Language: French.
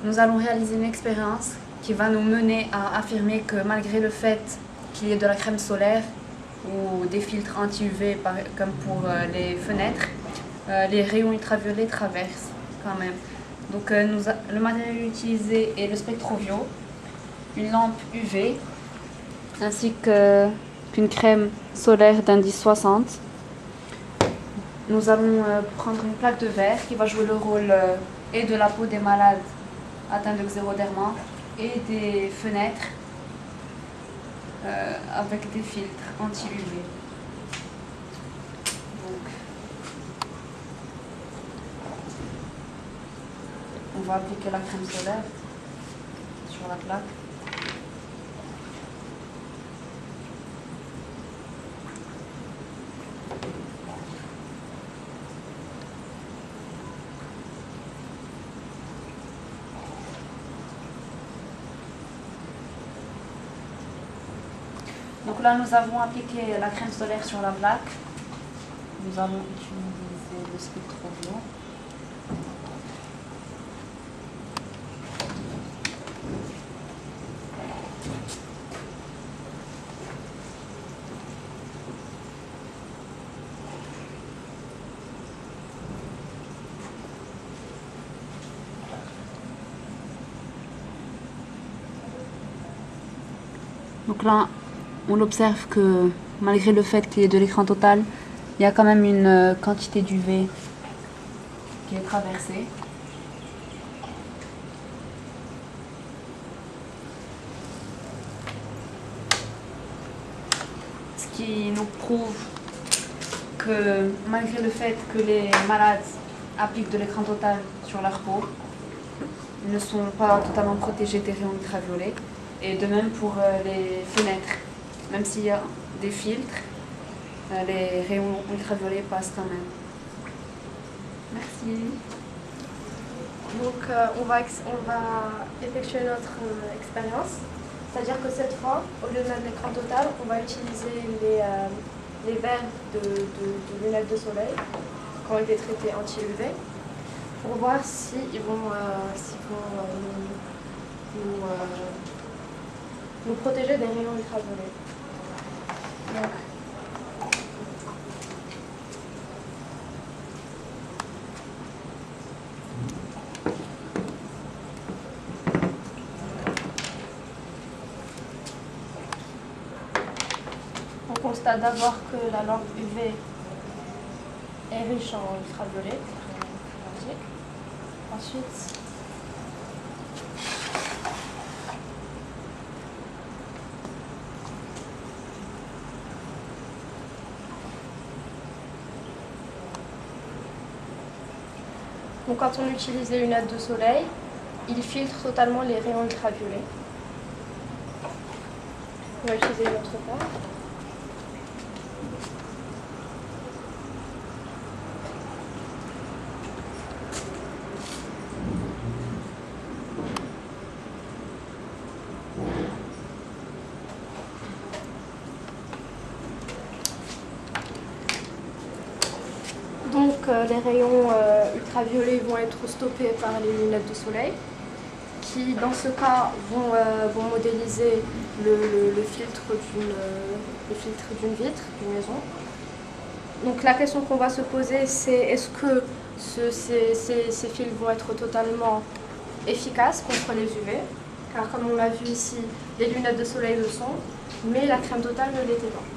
nous allons réaliser une expérience qui va nous mener à affirmer que malgré le fait qu'il y ait de la crème solaire ou des filtres anti-UV comme pour les fenêtres, les rayons ultraviolets traversent quand même. Donc le matériau utilisé est le Spectrovio, une lampe UV ainsi qu'une crème solaire d'indice 60. Nous allons prendre une plaque de verre qui va jouer le rôle et de la peau des malades atteints de xéroderma et des fenêtres avec des filtres anti-UV. On va appliquer la crème solaire sur la plaque. Donc là, nous avons appliqué la crème solaire sur la plaque. Nous allons utiliser le Spectrovio. Donc là, on observe que malgré le fait qu'il y ait de l'écran total, il y a quand même une quantité d'UV qui est traversée. Ce qui nous prouve que malgré le fait que les malades appliquent de l'écran total sur leur peau, ils ne sont pas totalement protégés des rayons ultraviolets. Et de même pour les fenêtres, même s'il y a des filtres, les rayons ultraviolets passent quand même. Merci. Donc on va effectuer notre expérience, c'est-à-dire que cette fois, au lieu de mettre l'écran total, on va utiliser les verres de lunettes de soleil qui ont été traités anti-UV pour voir s'ils vont nous protéger des rayons ultraviolets. Donc, on constate d'abord que la lampe UV est riche en ultraviolets. Ensuite, donc quand on utilise les lunettes de soleil, il filtre totalement les rayons ultraviolets. On va utiliser une autre paire. Donc les rayons ultraviolets vont être stoppés par les lunettes de soleil qui dans ce cas vont modéliser le filtre d'une vitre, d'une maison. Donc la question qu'on va se poser c'est est-ce que ces fils vont être totalement efficaces contre les UV, car comme on l'a vu ici, les lunettes de soleil le sont, mais la crème totale ne l'était pas.